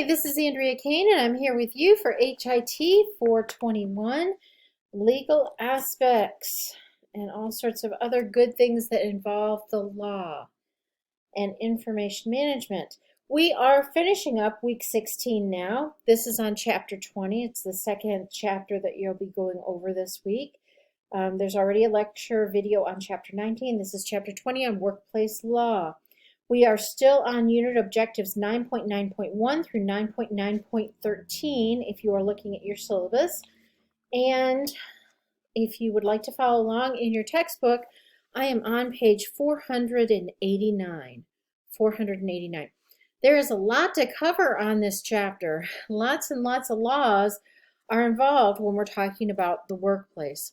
This is Andrea Kane, and I'm here with you for HIT 421, legal aspects and all sorts of other good things that involve the law and information management. We are finishing up week 16 now. This is on chapter 20. It's the second chapter that you'll be going over this week. There's already a lecture video on chapter 19. This is chapter 20 on workplace law. We are still on unit objectives 9.9.1 through 9.9.13 if you are looking at your syllabus. And if you would like to follow along in your textbook, I am on page 489. 489. There is a lot to cover on this chapter. Lots and lots of laws are involved when we're talking about the workplace.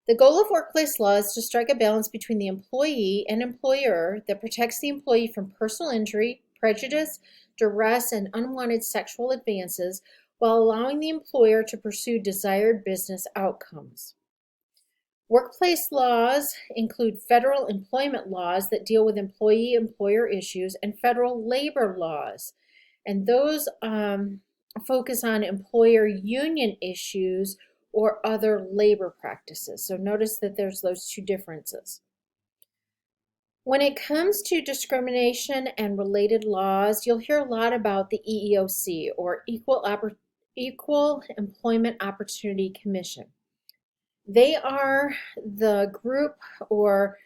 The goal of workplace law is to strike a balance between the employee and employer that protects the employee from personal injury, prejudice, duress, and unwanted sexual advances while allowing the employer to pursue desired business outcomes. Workplace laws include federal employment laws that deal with employee-employer issues and federal labor laws, and those focus on employer-union issues or other labor practices. So notice that there's those two differences. When it comes to discrimination and related laws, you'll hear a lot about the EEOC, or Equal Employment Opportunity Commission. They are the group, or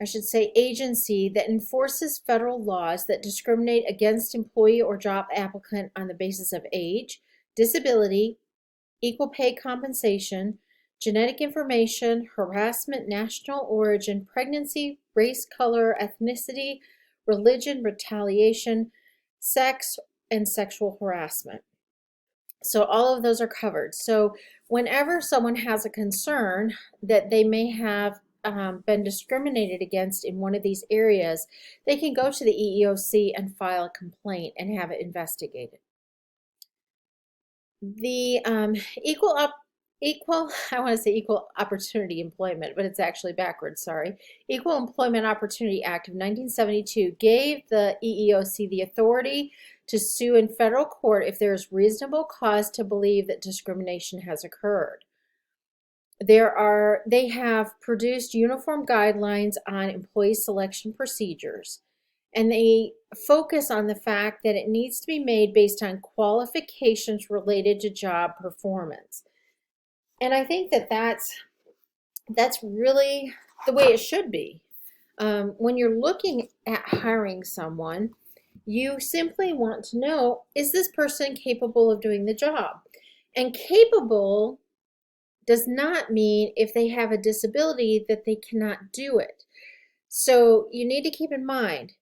I should say agency, that enforces federal laws that discriminate against employee or job applicant on the basis of age, disability, equal pay compensation, genetic information, harassment, national origin, pregnancy, race, color, ethnicity, religion, retaliation, sex, and sexual harassment. So all of those are covered. So whenever someone has a concern that they may have been discriminated against in one of these areas, they can go to the EEOC and file a complaint and have it investigated. The equal opportunity employment, but it's actually backwards, sorry. Equal Employment Opportunity Act of 1972 gave the EEOC the authority to sue in federal court if there is reasonable cause to believe that discrimination has occurred. They have produced uniform guidelines on employee selection procedures, and they focus on the fact that it needs to be made based on qualifications related to job performance. And I think that that's really the way it should be. When you're looking at hiring someone, you simply want to know, is this person capable of doing the job? And capable does not mean if they have a disability that they cannot do it. So you need to keep in mind,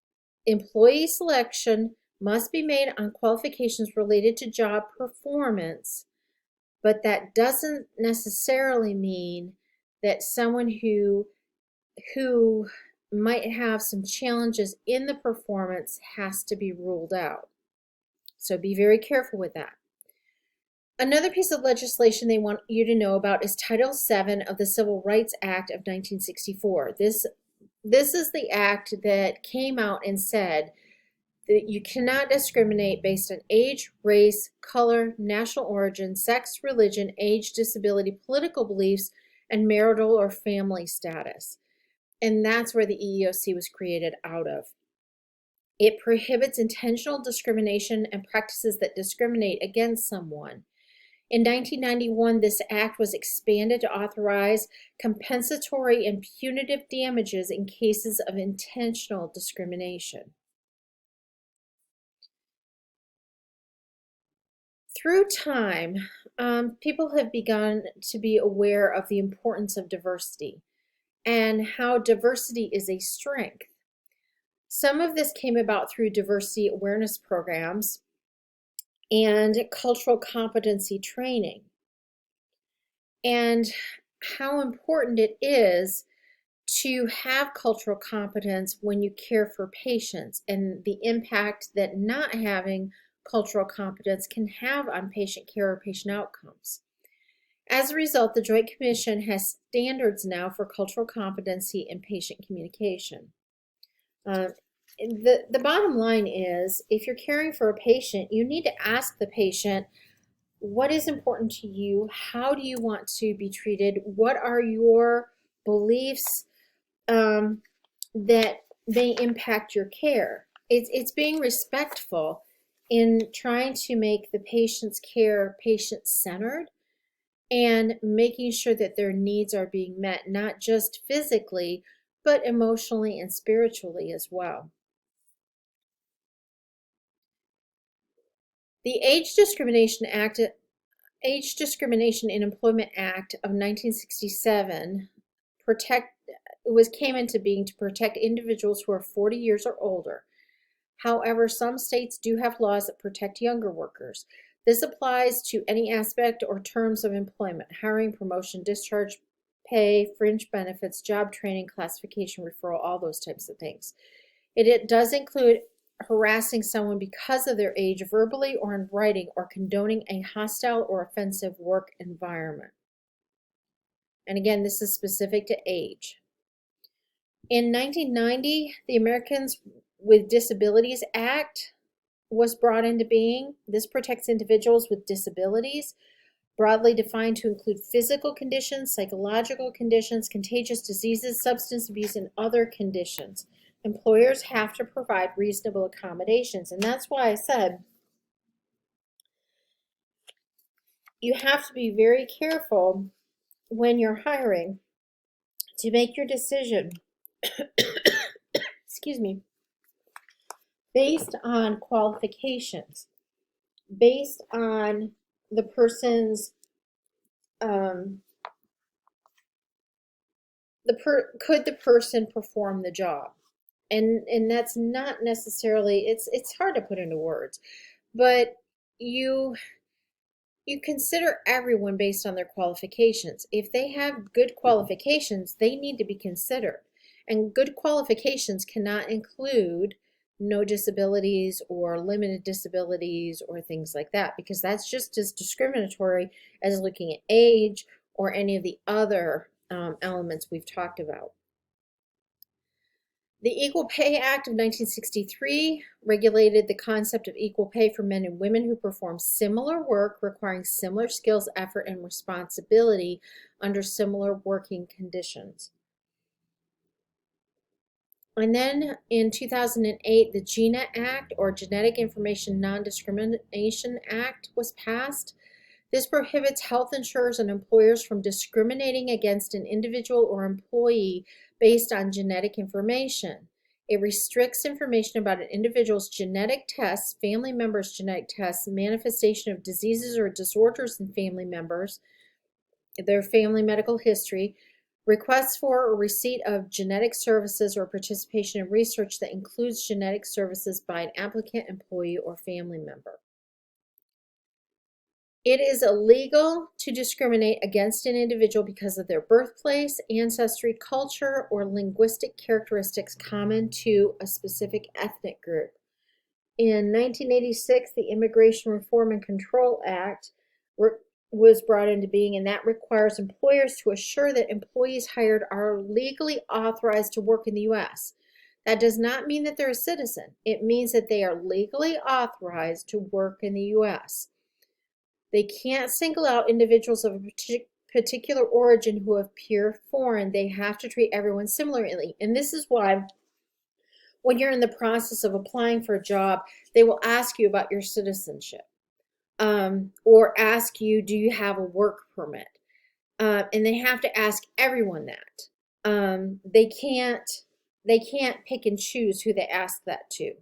employee selection must be made on qualifications related to job performance, but that doesn't necessarily mean that someone who might have some challenges in the performance has to be ruled out. So be very careful with that. Another piece of legislation they want you to know about is Title VII of the Civil Rights Act of 1964. This is the act that came out and said that you cannot discriminate based on age, race, color, national origin, sex, religion, age, disability, political beliefs, and marital or family status. And that's where the EEOC was created out of. It prohibits intentional discrimination and practices that discriminate against someone. In 1991, this act was expanded to authorize compensatory and punitive damages in cases of intentional discrimination. Through time, people have begun to be aware of the importance of diversity and how diversity is a strength. Some of this came about through diversity awareness programs and cultural competency training, and how important it is to have cultural competence when you care for patients, and the impact that not having cultural competence can have on patient care or patient outcomes. As a result, the Joint Commission has standards now for cultural competency and patient communication. the bottom line is, if you're caring for a patient, you need to ask the patient, what is important to you? How do you want to be treated? What are your beliefs that may impact your care? It's being respectful in trying to make the patient's care patient-centered and making sure that their needs are being met, not just physically, but emotionally and spiritually as well. The Age Discrimination in Employment Act of 1967 came into being to protect individuals who are 40 years or older. However, some states do have laws that protect younger workers. This applies to any aspect or terms of employment: hiring, promotion, discharge, pay, fringe benefits, job training, classification, referral, all those types of things. It does include harassing someone because of their age, verbally or in writing, or condoning a hostile or offensive work environment. And again, this is specific to age. In 1990, the Americans with Disabilities Act was brought into being. This protects individuals with disabilities, broadly defined to include physical conditions, psychological conditions, contagious diseases, substance abuse, and other conditions. Employers have to provide reasonable accommodations, and that's why I said you have to be very careful when you're hiring to make your decision excuse me, based on qualifications, based on the person's could the person perform the job? And that's not necessarily, it's hard to put into words, but you consider everyone based on their qualifications. If they have good qualifications, they need to be considered. And good qualifications cannot include no disabilities or limited disabilities or things like that, because that's just as discriminatory as looking at age or any of the other elements we've talked about. The Equal Pay Act of 1963 regulated the concept of equal pay for men and women who perform similar work requiring similar skills, effort, and responsibility under similar working conditions. And then in 2008, the GINA Act, or Genetic Information Non-Discrimination Act, was passed. This prohibits health insurers and employers from discriminating against an individual or employee based on genetic information. It restricts information about an individual's genetic tests, family members' genetic tests, manifestation of diseases or disorders in family members, their family medical history, requests for or receipt of genetic services, or participation in research that includes genetic services by an applicant, employee, or family member. It is illegal to discriminate against an individual because of their birthplace, ancestry, culture, or linguistic characteristics common to a specific ethnic group. In 1986, the Immigration Reform and Control Act was brought into being, and that requires employers to assure that employees hired are legally authorized to work in the U.S. That does not mean that they're a citizen. It means that they are legally authorized to work in the U.S. They can't single out individuals of a particular origin who appear foreign. They have to treat everyone similarly. And this is why when you're in the process of applying for a job, they will ask you about your citizenship, or ask you, do you have a work permit? And they have to ask everyone that. They can't pick and choose who they ask that to.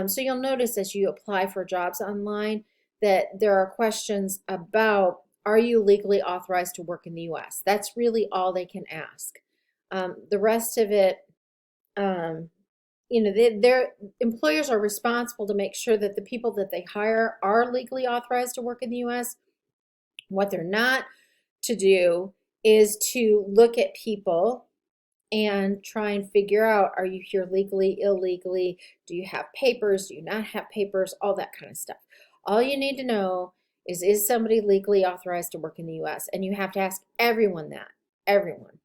So you'll notice as you apply for jobs online that there are questions about, are you legally authorized to work in the U.S.? That's really all they can ask. The rest of it, their employers are responsible to make sure that the people that they hire are legally authorized to work in the U.S. What they're not to do is to look at people and try and figure out, are you here legally, illegally? Do you have papers? Do you not have papers? All that kind of stuff. All you need to know is somebody legally authorized to work in the U.S.? And you have to ask everyone that. Everyone.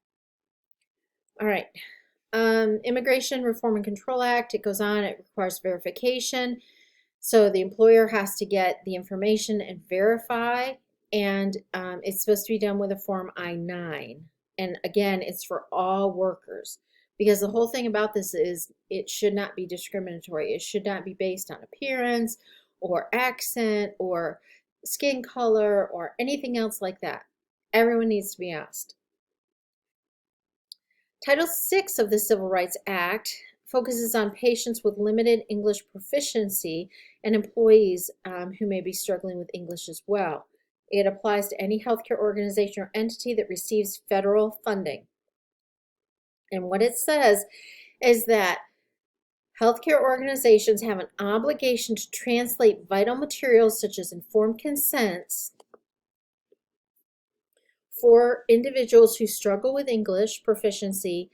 All right. Immigration Reform and Control Act, it goes on, it requires verification. So the employer has to get the information and verify, and it's supposed to be done with a Form I-9. And again, it's for all workers, because the whole thing about this is it should not be discriminatory. It should not be based on appearance or accent or skin color or anything else like that. Everyone needs to be asked. Title VI of the Civil Rights Act focuses on patients with limited English proficiency and employees who may be struggling with English as well. It applies to any healthcare organization or entity that receives federal funding. And what it says is that healthcare organizations have an obligation to translate vital materials such as informed consents for individuals who struggle with English proficiency,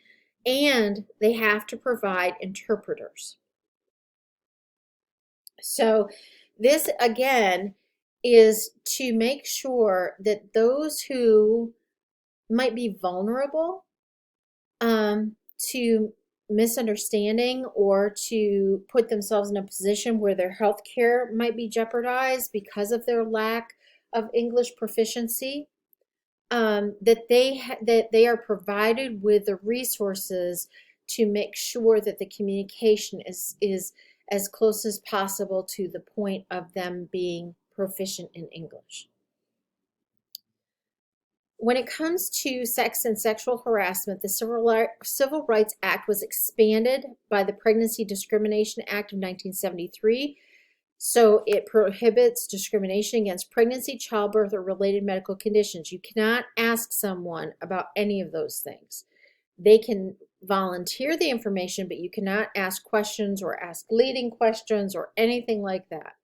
and they have to provide interpreters. So this, again, is to make sure that those who might be vulnerable to misunderstanding or to put themselves in a position where their health care might be jeopardized because of their lack of English proficiency, that they are provided with the resources to make sure that the communication is as close as possible to the point of them being proficient in English. When it comes to sex and sexual harassment, the Civil Rights Act was expanded by the Pregnancy Discrimination Act of 1973. So it prohibits discrimination against pregnancy, childbirth, or related medical conditions. You cannot ask someone about any of those things. They can volunteer the information, but you cannot ask questions or ask leading questions or anything like that.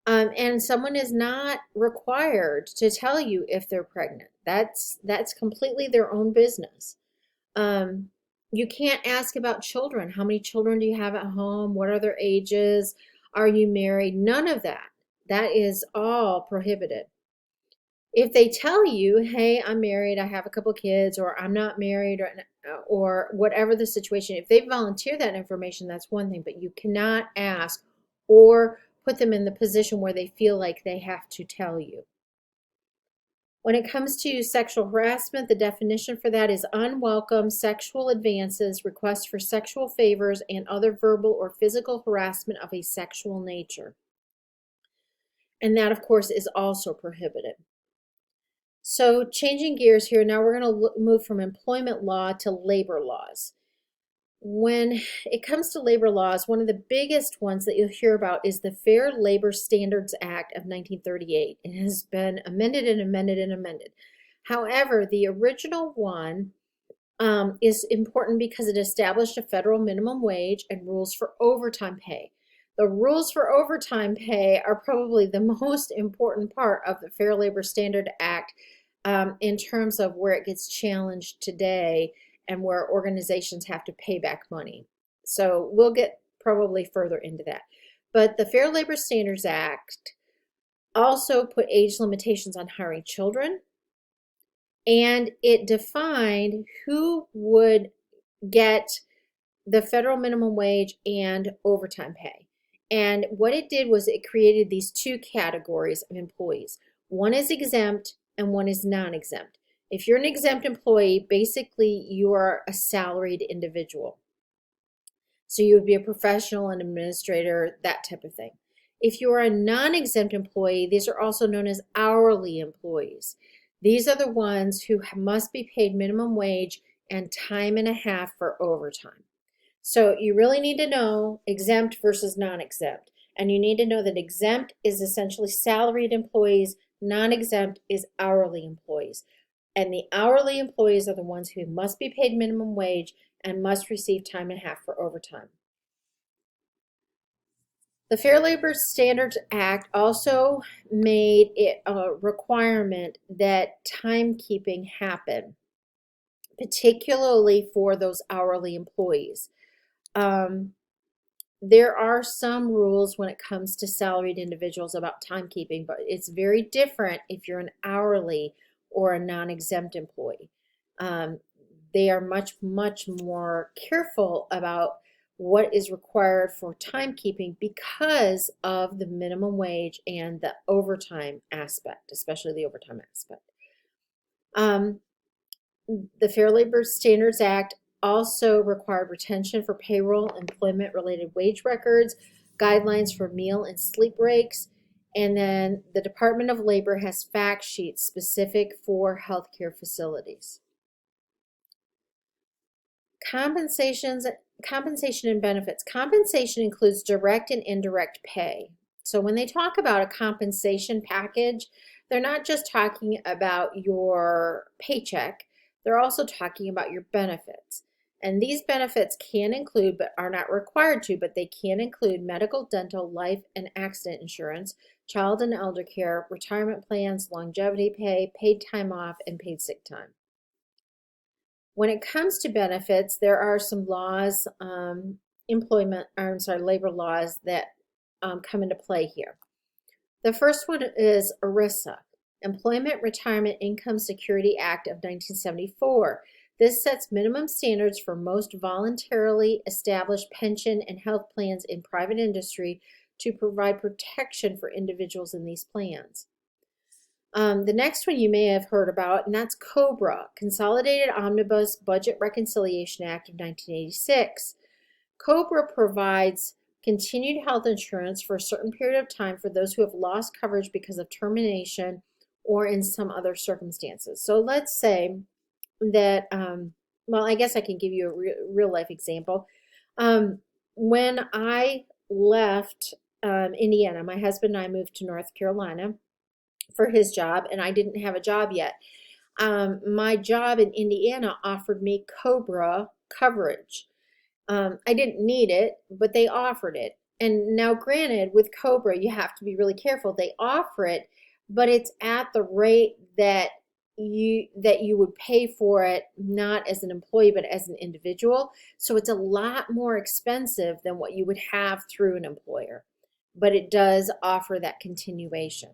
And someone is not required to tell you if they're pregnant. That's completely their own business. You can't ask about children. How many children do you have at home? What are their ages? Are you married? None of that. That is all prohibited. If they tell you, hey, I'm married, I have a couple kids, or I'm not married, or whatever the situation, if they volunteer that information, that's one thing, but you cannot ask or put them in the position where they feel like they have to tell you. When it comes to sexual harassment, the definition for that is unwelcome sexual advances, requests for sexual favors, and other verbal or physical harassment of a sexual nature. And that, of course, is also prohibited. So changing gears here, now we're going to move from employment law to labor laws. When it comes to labor laws, one of the biggest ones that you'll hear about is the Fair Labor Standards Act of 1938. It has been amended and amended and amended. However, the original one is important because it established a federal minimum wage and rules for overtime pay. The rules for overtime pay are probably the most important part of the Fair Labor Standard Act in terms of where it gets challenged today and where organizations have to pay back money. So we'll get probably further into that. But the Fair Labor Standards Act also put age limitations on hiring children, and it defined who would get the federal minimum wage and overtime pay. And what it did was it created these two categories of employees. One is exempt and one is non-exempt. If you're an exempt employee, basically you are a salaried individual. So you would be a professional, an administrator, that type of thing. If you are a non-exempt employee, these are also known as hourly employees. These are the ones who must be paid minimum wage and time and a half for overtime. So you really need to know exempt versus non-exempt. And you need to know that exempt is essentially salaried employees, non-exempt is hourly employees. And the hourly employees are the ones who must be paid minimum wage and must receive time and a half for overtime. The Fair Labor Standards Act also made it a requirement that timekeeping happen, particularly for those hourly employees. There are some rules when it comes to salaried individuals about timekeeping, but it's very different if you're an hourly or a non-exempt employee. they are much, much more careful about what is required for timekeeping because of the minimum wage and the overtime aspect, especially the overtime aspect. The Fair Labor Standards Act also required retention for payroll, employment-related wage records, guidelines for meal and sleep breaks, and then the Department of Labor has fact sheets specific for healthcare facilities. Compensation and benefits. Compensation includes direct and indirect pay. So when they talk about a compensation package, they're not just talking about your paycheck, they're also talking about your benefits. And these benefits can include, but are not required to, but they can include medical, dental, life, and accident insurance, child and elder care, retirement plans, longevity pay, paid time off, and paid sick time. When it comes to benefits, there are some laws, labor laws that come into play here. The first one is ERISA, Employment Retirement Income Security Act of 1974. This sets minimum standards for most voluntarily established pension and health plans in private industry to provide protection for individuals in these plans. The next one you may have heard about, and that's COBRA, Consolidated Omnibus Budget Reconciliation Act of 1986. COBRA provides continued health insurance for a certain period of time for those who have lost coverage because of termination or in some other circumstances. So let's say that, well, I guess I can give you a real life example. When I left Indiana, my husband and I moved to North Carolina for his job, and I didn't have a job yet. My job in Indiana offered me COBRA coverage. I didn't need it, but they offered it. And now granted, with COBRA, you have to be really careful. They offer it, but it's at the rate that you would pay for it, not as an employee, but as an individual. So it's a lot more expensive than what you would have through an employer, but it does offer that continuation.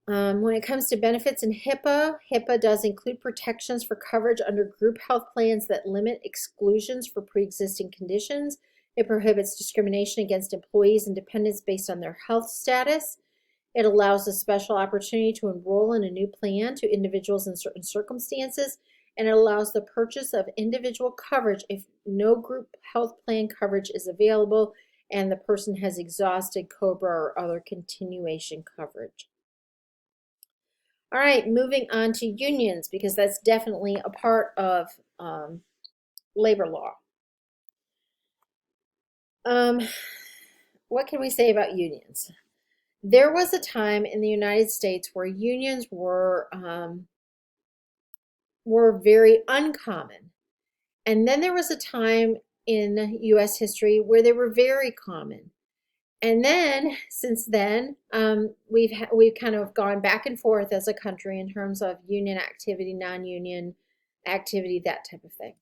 When it comes to benefits and HIPAA does include protections for coverage under group health plans that limit exclusions for pre-existing conditions. It prohibits discrimination against employees and dependents based on their health status. It allows a special opportunity to enroll in a new plan to individuals in certain circumstances, and it allows the purchase of individual coverage if no group health plan coverage is available and the person has exhausted COBRA or other continuation coverage. All right, moving on to unions, because that's definitely a part of labor law. What can we say about unions? There was a time in the United States where unions were very uncommon. And then there was a time in U.S. history where they were very common. And then, since then, we've kind of gone back and forth as a country in terms of union activity, non-union activity, that type of thing.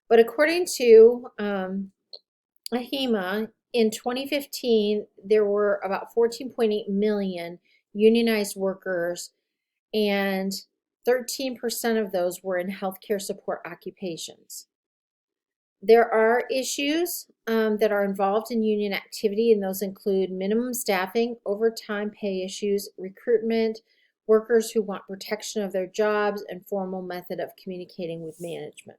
But according to AHIMA, in 2015, there were about 14.8 million unionized workers, and 13% of those were in healthcare support occupations. There are issues that are involved in union activity, and those include minimum staffing, overtime pay issues, recruitment, workers who want protection of their jobs, and formal method of communicating with management.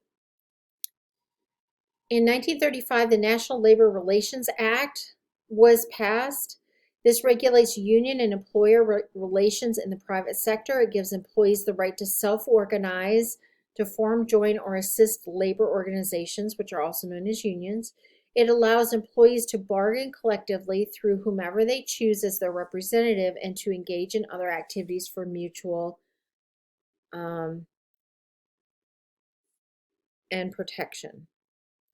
In 1935, the National Labor Relations Act was passed. This regulates union and employer relations in the private sector. It gives employees the right to self-organize, to form, join, or assist labor organizations, which are also known as unions. It allows employees to bargain collectively through whomever they choose as their representative and to engage in other activities for mutual and protection.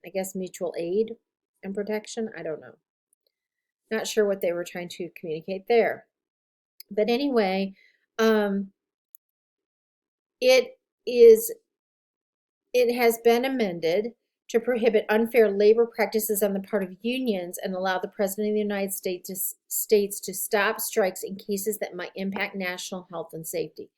I guess mutual aid and protection. I don't know. Not sure what they were trying to communicate there. But anyway, it has been amended to prohibit unfair labor practices on the part of unions and allow the President of the United States to stop strikes in cases that might impact national health and safety.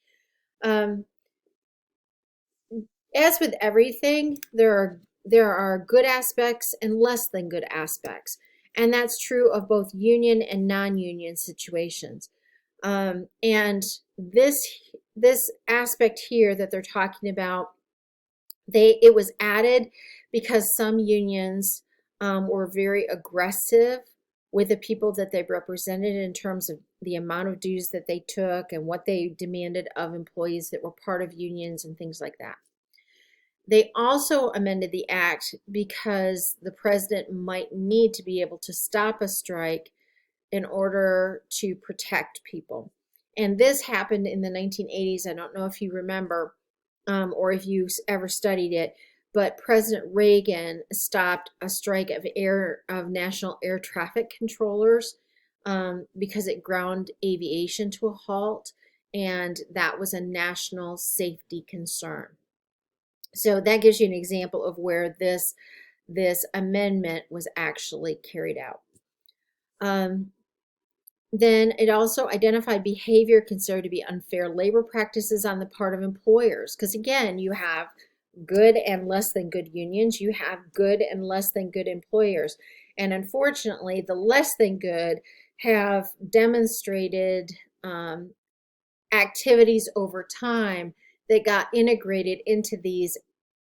As with everything, there are good aspects and less than good aspects, and that's true of both union and non-union situations. And this aspect here that they're talking about, it was added because some unions were very aggressive with the people that they represented in terms of the amount of dues that they took and what they demanded of employees that were part of unions and things like that. They also amended the act because the president might need to be able to stop a strike in order to protect people. And this happened in the 1980s. I don't know if you remember or if you ever studied it, but President Reagan stopped a strike of national air traffic controllers because it ground aviation to a halt, and that was a national safety concern. So that gives you an example of where this amendment was actually carried out. Then it also identified behavior considered to be unfair labor practices on the part of employers. Because again, you have good and less than good unions, you have good and less than good employers. And unfortunately, the less than good have demonstrated activities over time that got integrated into these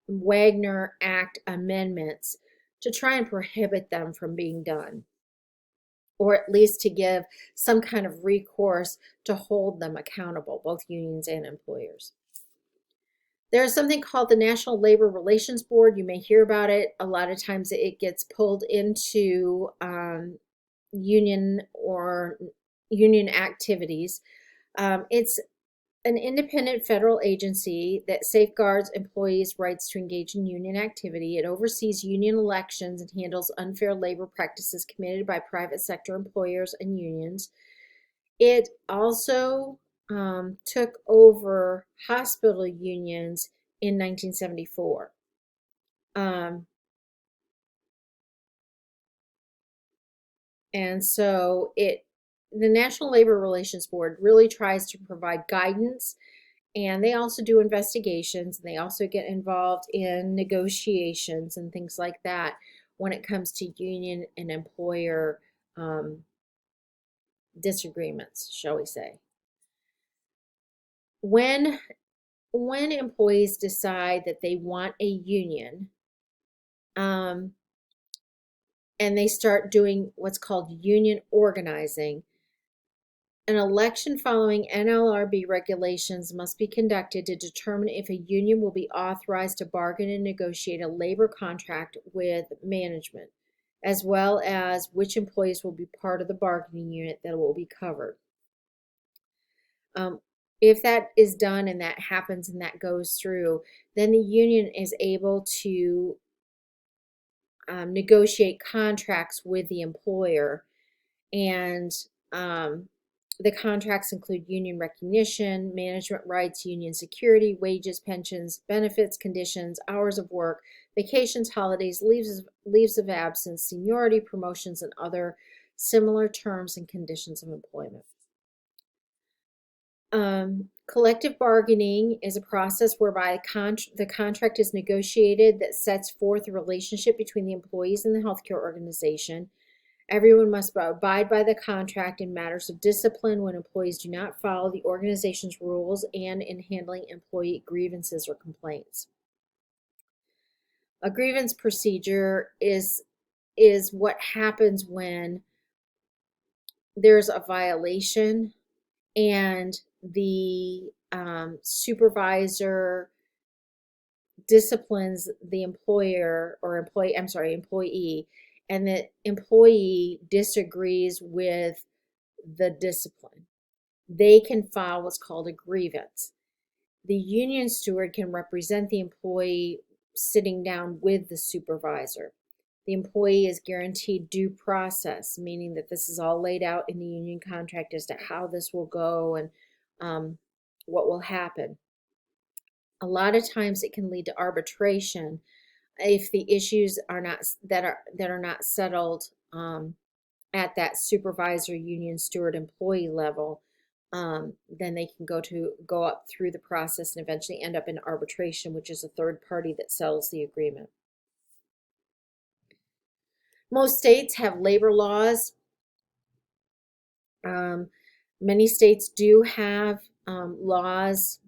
Wagner Act amendments to try and prohibit them from being done, or at least to give some kind of recourse to hold them accountable, both unions and employers. There's something called the National Labor Relations Board. You may hear about it. A lot of times it gets pulled into union activities. It's an independent federal agency that safeguards employees' rights to engage in union activity. It oversees union elections and handles unfair labor practices committed by private sector employers and unions. It also took over hospital unions in 1974. And so the National Labor Relations Board really tries to provide guidance, and they also do investigations, and they also get involved in negotiations and things like that when it comes to union and employer disagreements, shall we say. When employees decide that they want a union, and they start doing what's called union organizing, an election following NLRB regulations must be conducted to determine if a union will be authorized to bargain and negotiate a labor contract with management, as well as which employees will be part of the bargaining unit that will be covered. If that is done and that happens and that goes through, then the union is able to negotiate contracts with the employer, and the contracts include union recognition, management rights, union security, wages, pensions, benefits, conditions, hours of work, vacations, holidays, leaves of absence, seniority, promotions, and other similar terms and conditions of employment. Collective bargaining is a process whereby the contract is negotiated that sets forth the relationship between the employees and the healthcare organization. Everyone must abide by the contract in matters of discipline when employees do not follow the organization's rules and in handling employee grievances or complaints. A grievance procedure is what happens when there's a violation and the supervisor disciplines the employee, and the employee disagrees with the discipline. They can file what's called a grievance. The union steward can represent the employee sitting down with the supervisor. The employee is guaranteed due process, meaning that this is all laid out in the union contract as to how this will go and what will happen. A lot of times it can lead to arbitration if the issues are not settled at that supervisor, union steward, employee level, then they can go up through the process and eventually end up in arbitration, which is a third party that settles the agreement. Most states have labor laws. Many states do have laws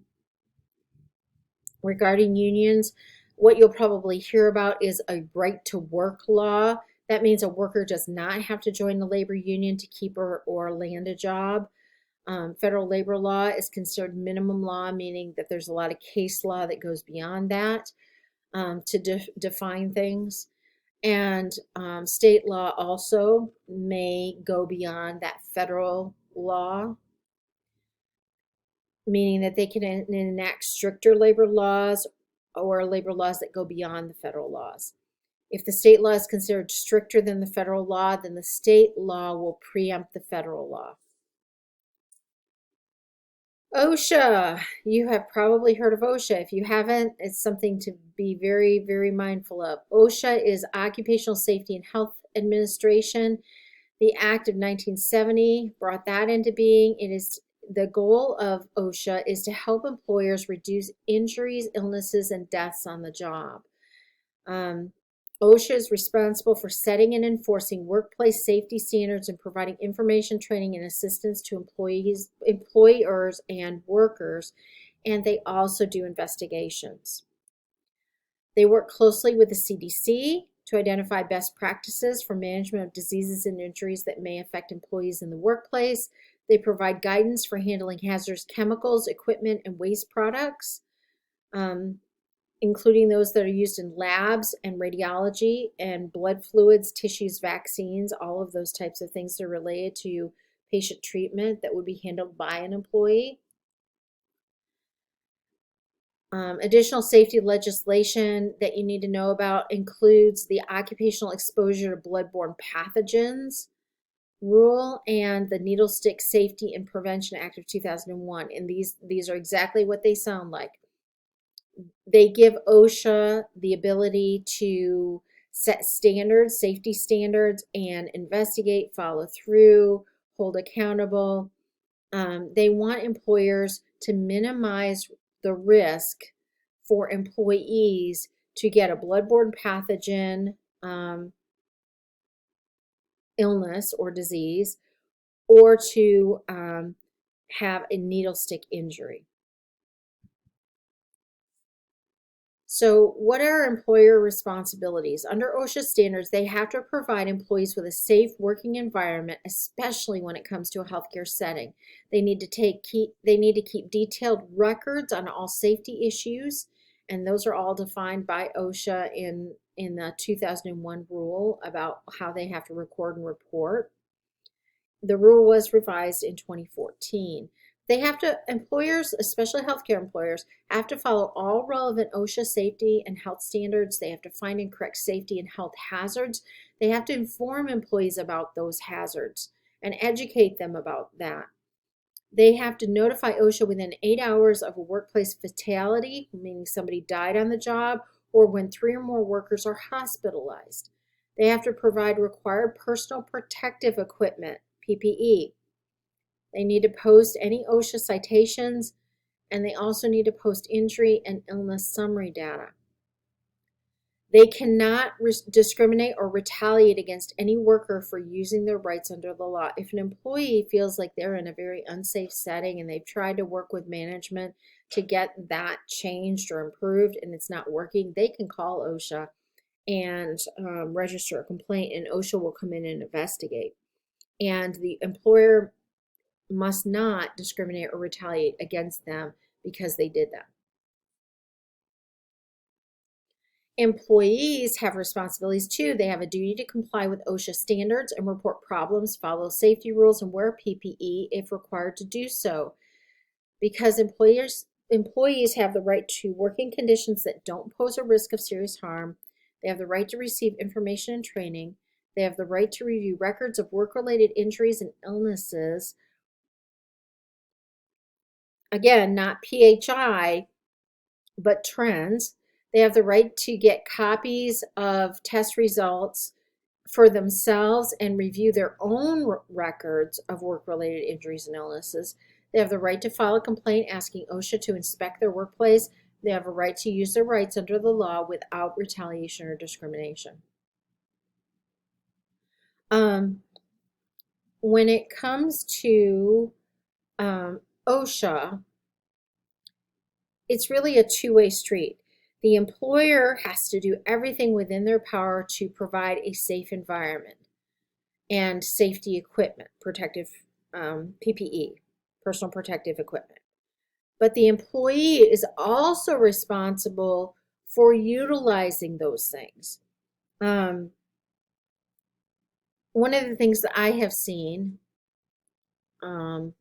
regarding unions. What you'll probably hear about is a right to work law. That means a worker does not have to join the labor union to keep or land a job. Federal labor law is considered minimum law, meaning that there's a lot of case law that goes beyond that to define things. And state law also may go beyond that federal law, meaning that they can enact stricter labor laws or labor laws that go beyond the federal laws. If the state law is considered stricter than the federal law, then the state law will preempt the federal law. OSHA, you have probably heard of OSHA. If you haven't, it's something to be very, very mindful of. OSHA is Occupational Safety and Health Administration. The Act of 1970 brought that into being. It is the goal of OSHA is to help employers reduce injuries, illnesses, and deaths on the job. OSHA is responsible for setting and enforcing workplace safety standards and providing information, training, and assistance to employers, and workers, and they also do investigations. They work closely with the CDC to identify best practices for management of diseases and injuries that may affect employees in the workplace. They provide guidance for handling hazardous chemicals, equipment, and waste products, including those that are used in labs and radiology and blood fluids, tissues, vaccines, all of those types of things that are related to patient treatment that would be handled by an employee. Additional safety legislation that you need to know about includes the Occupational Exposure to Bloodborne Pathogens Rule and the Needle Stick Safety and Prevention Act of 2001. And these are exactly what they sound like. They give OSHA the ability to set standards, safety standards, and investigate, follow through, hold accountable. They want employers to minimize the risk for employees to get a bloodborne pathogen illness or disease, or to have a needle stick injury. So what are employer responsibilities? Under OSHA standards, they have to provide employees with a safe working environment, especially when it comes to a healthcare setting. They need to keep detailed records on all safety issues, and those are all defined by OSHA in the 2001 rule about how they have to record and report. The rule was revised in 2014. Employers, especially healthcare employers, have to follow all relevant OSHA safety and health standards. They have to find and correct safety and health hazards. They have to inform employees about those hazards and educate them about that. They have to notify OSHA within 8 hours of a workplace fatality, meaning somebody died on the job, or when 3 or more workers are hospitalized. They have to provide required personal protective equipment, PPE. They need to post any OSHA citations, and they also need to post injury and illness summary data. They cannot discriminate or retaliate against any worker for using their rights under the law. If an employee feels like they're in a very unsafe setting and they've tried to work with management to get that changed or improved and it's not working, they can call OSHA and register a complaint, and OSHA will come in and investigate. And the employer must not discriminate or retaliate against them because they did that. Employees have responsibilities too. They have a duty to comply with OSHA standards and report problems, follow safety rules, and wear PPE if required to do so. Because employees have the right to working conditions that don't pose a risk of serious harm. They have the right to receive information and training. They have the right to review records of work-related injuries and illnesses. Again, not PHI, but trends. They have the right to get copies of test results for themselves and review their own records of work-related injuries and illnesses. They have the right to file a complaint asking OSHA to inspect their workplace. They have a right to use their rights under the law without retaliation or discrimination. When it comes to OSHA, it's really a two-way street. The employer has to do everything within their power to provide a safe environment and safety equipment, protective PPE, personal protective equipment. But the employee is also responsible for utilizing those things. One of the things that I have seen in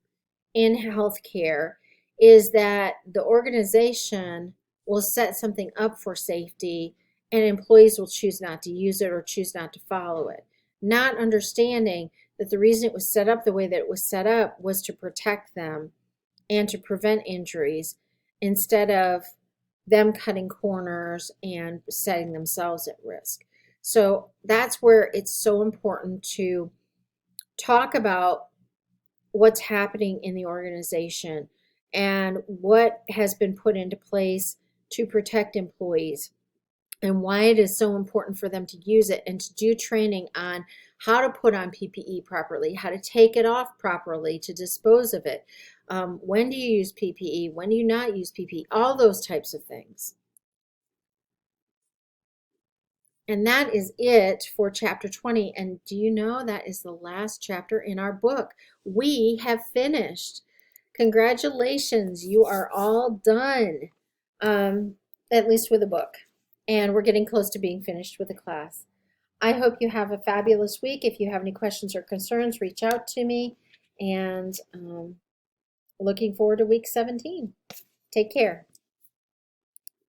healthcare is that the organization will set something up for safety and employees will choose not to use it or choose not to follow it, not understanding that the reason it was set up the way that it was set up was to protect them and to prevent injuries instead of them cutting corners and setting themselves at risk. So that's where it's so important to talk about what's happening in the organization and what has been put into place to protect employees and why it is so important for them to use it and to do training on how to put on PPE properly, how to take it off properly, to dispose of it. When do you use PPE? When do you not use PPE? All those types of things. And that is it for chapter 20. And do you know that is the last chapter in our book? We have finished. Congratulations, you are all done, at least with the book. And we're getting close to being finished with the class. I hope you have a fabulous week. If you have any questions or concerns, reach out to me. And looking forward to week 17. Take care.